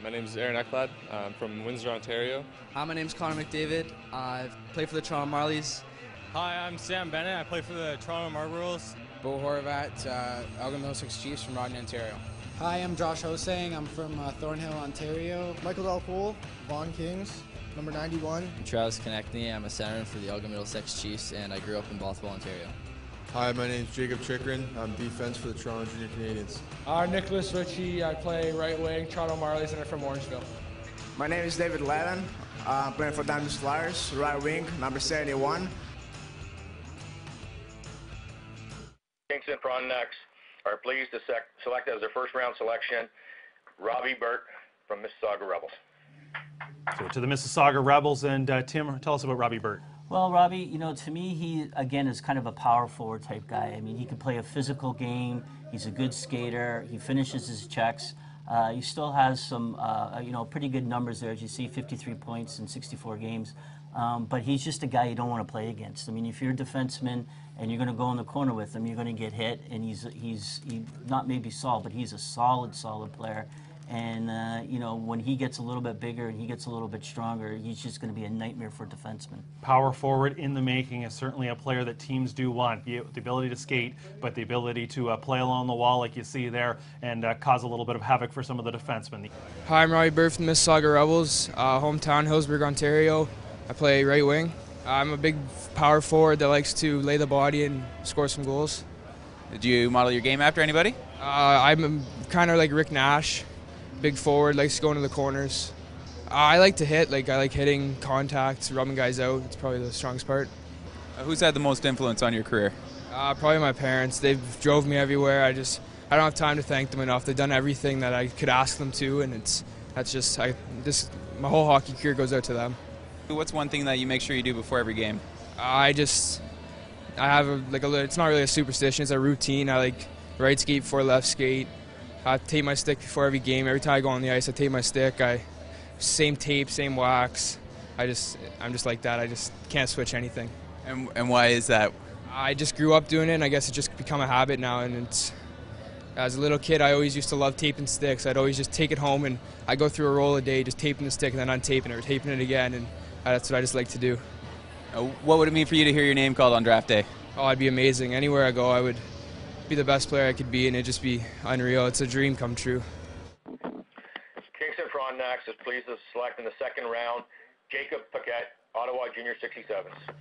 My name is Aaron Ekblad. I'm from Windsor, Ontario. Hi, my name is Connor McDavid. I play for the Toronto Marlies. Hi, I'm Sam Bennett. I play for the Toronto Marlboros. Bo Horvat, Elgin Middle Six Chiefs from Rodney, Ontario. Hi, I'm Josh Hosang. I'm from Thornhill, Ontario. Michael Dalpool, Vaughan Kings, number 91. I'm Travis Konechny. I'm a center for the Elgin Middlesex Chiefs, and I grew up in Bothwell, Ontario. Hi, my name is Jacob Chikrin. I'm defense for the Toronto Junior Canadians. Nicholas Ritchie. I play right wing, Toronto Marlies, and I'm from Orangeville. My name is David Levin. I'm playing for Diamond Flyers, right wing, number 71. Kingston Frontenacs are pleased to select as their first round selection Robbie Burt from Mississauga Rebels. So to the Mississauga Rebels, and Tim, tell us about Robbie Burt. Well, Robbie, you know, to me, he, again, is kind of a power forward type guy. I mean, he can play a physical game. He's a good skater. He finishes his checks. He still has some, you know, pretty good numbers there, as you see, 53 points in 64 games. But he's just a guy you don't want to play against. I mean, if you're a defenseman and you're going to go in the corner with him, you're going to get hit. And he's not maybe solid, but he's a solid player. And, you know, when he gets a little bit bigger and he gets a little bit stronger, he's just going to be a nightmare for defensemen. Power forward in the making is certainly a player that teams do want. The ability to skate, but the ability to play along the wall like you see there and cause a little bit of havoc for some of the defensemen. Hi, I'm Robbie Burt from the Mississauga Rebels, hometown Hillsburg, Ontario. I play right wing. I'm a big power forward that likes to lay the body and score some goals. Did you model your game after anybody? I'm kind of like Rick Nash. Big forward, likes going to the corners. I like to hit, I like hitting contacts, rubbing guys out. It's probably the strongest part. Who's had the most influence on your career? Probably my parents. They've drove me everywhere. I don't have time to thank them enough. They've done everything that I could ask them to, and my whole hockey career goes out to them. What's one thing that you make sure you do before every game? I have it's not really a superstition. It's a routine. I like right skate before left skate. I tape my stick before every game. Every time I go on the ice, I tape my stick. Same tape, same wax. I'm just like that. I just can't switch anything. And why is that? I just grew up doing it, and I guess it's just become a habit now. And as a little kid, I always used to love taping sticks. I'd always just take it home, and I go through a roll a day, just taping the stick and then untaping it or taping it again, and that's what I just like to do. What would it mean for you to hear your name called on draft day? Oh, I'd be amazing. Anywhere I go, I would be the best player I could be, and it'd just be unreal. It's a dream come true. Kingston Frontenacs is pleased to select in the second round Jacob Paquette, Ottawa Junior 67s.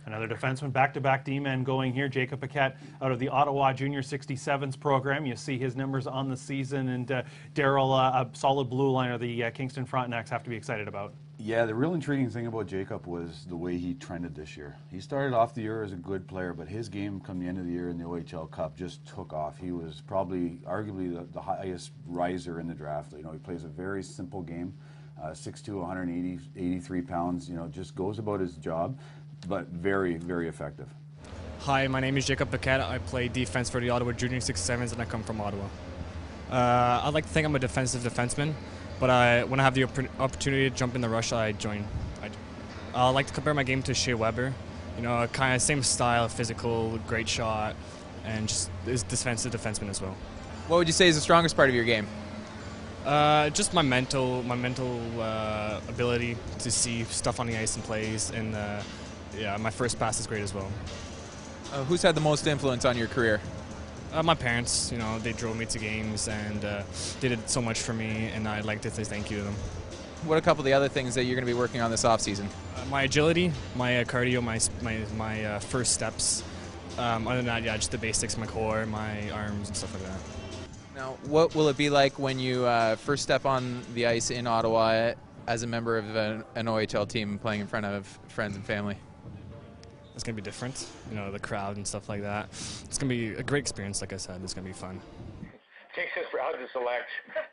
Another defenseman, back-to-back D-men going here. Jacob Paquette out of the Ottawa Junior 67s program. You see his numbers on the season. And Daryl, a solid blue liner the Kingston Frontenacs have to be excited about. Yeah, the real intriguing thing about Jacob was the way he trended this year. He started off the year as a good player, but his game come the end of the year in the OHL Cup just took off. He was probably, arguably, the highest riser in the draft. You know, he plays a very simple game, 6'2", 183 pounds. You know, just goes about his job, but very, very effective. Hi, my name is Jacob Paquette. I play defense for the Ottawa Junior 67s, and I come from Ottawa. I'd like to think I'm a defensive defenseman, but when I have the opportunity to jump in the rush, I join. I like to compare my game to Shea Weber. You know, kind of same style, physical, great shot, and just is defensive defenseman as well. What would you say is the strongest part of your game? Just my mental ability to see stuff on the ice and plays, and yeah, my first pass is great as well. Who's had the most influence on your career? My parents. You know, they drove me to games, and they did so much for me, and I'd like to say thank you to them. What are a couple of the other things that you're going to be working on this offseason? My agility, my cardio, my first steps. Other than that, yeah, just the basics, my core, my arms, and stuff like that. Now, what will it be like when you first step on the ice in Ottawa as a member of an OHL team playing in front of friends and family? It's going to be different, you know, the crowd and stuff like that. It's going to be a great experience, like I said. It's going to be fun. Kingston's proud to select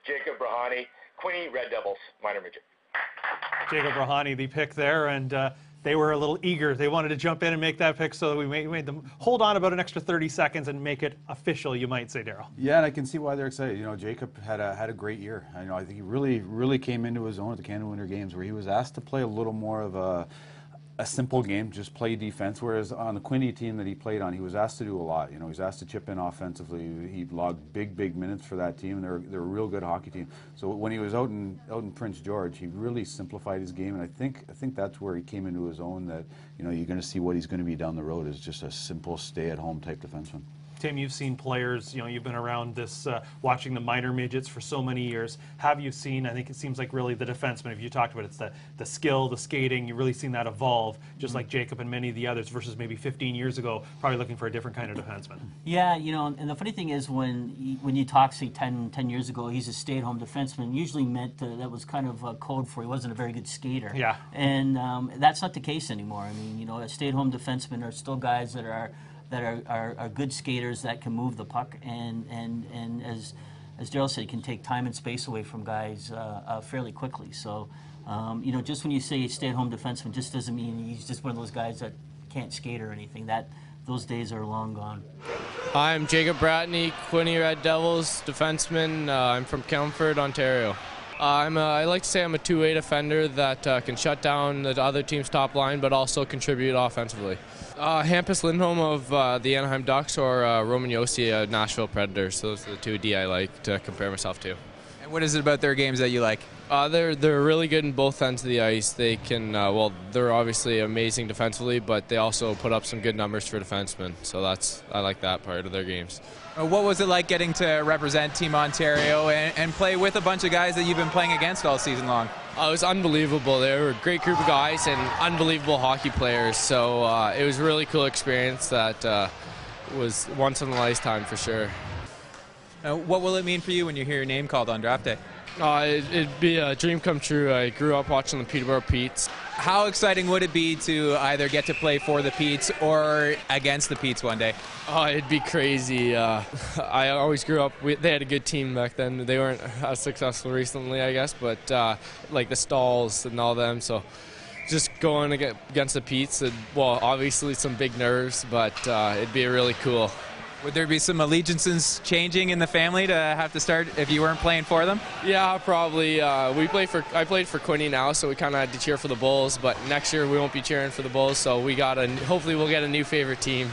Jacob Rahani, Queenie Red Devils, minor midget. Jacob Rahani, the pick there, and they were a little eager. They wanted to jump in and make that pick, so we made them hold on about an extra 30 seconds and make it official, you might say, Daryl. Yeah, and I can see why they're excited. You know, Jacob had a great year. I think he really came into his own at the Canada Winter Games, where he was asked to play a little more of a a simple game, just play defense. Whereas on the Quinny team that he played on, he was asked to do a lot. You know, he was asked to chip in offensively. He logged big minutes for that team, and they're a real good hockey team. So when he was out in Prince George, he really simplified his game, and I think that's where he came into his own. That, you know, you're going to see what he's going to be down the road is just a simple stay-at-home type defenseman. Tim, you've seen players, you know, you've been around this, watching the minor midgets for so many years. Have you seen, I think it seems like really the defenseman, if you talked about it, it's the skill, the skating, you've really seen that evolve, just like Jacob and many of the others, versus maybe 15 years ago, probably looking for a different kind of defenseman. Yeah, you know, and the funny thing is when you talk, say, 10 years ago, he's a stay-at-home defenseman, usually meant that was kind of a code for he wasn't a very good skater. Yeah. And that's not the case anymore. I mean, you know, stay-at-home defensemen are still guys that are good skaters that can move the puck, and as Daryl said, can take time and space away from guys fairly quickly. So, you know, just when you say stay-at-home defenseman, just doesn't mean he's just one of those guys that can't skate or anything. Those days are long gone. I'm Jacob Bratney, Quinny Red Devils defenseman. I'm from Kelmford, Ontario. I like to say I'm a two-way defender that can shut down the other team's top line, but also contribute offensively. Hampus Lindholm of the Anaheim Ducks, or Roman Josi, Nashville Predators. Those are the two D I like to compare myself to. And what is it about their games that you like? They're really good in both ends of the ice. They can, well, they're obviously amazing defensively, but they also put up some good numbers for defensemen. So I like that part of their games. What was it like getting to represent Team Ontario and play with a bunch of guys that you've been playing against all season long? It was unbelievable. They were a great group of guys and unbelievable hockey players. So it was a really cool experience that was once in a lifetime for sure. What will it mean for you when you hear your name called on draft day? It'd be a dream come true. I grew up watching the Peterborough Petes. How exciting would it be to either get to play for the Petes or against the Petes one day? It'd be crazy. I always grew up, they had a good team back then. They weren't as successful recently, I guess, but like the Stalls and all them. So just going against the Petes, well, obviously some big nerves, but it'd be really cool. Would there be some allegiances changing in the family to have to start if you weren't playing for them? Yeah, probably. I played for Quinny now, so we kind of had to cheer for the Bulls. But next year we won't be cheering for the Bulls, so hopefully we'll get a new favorite team.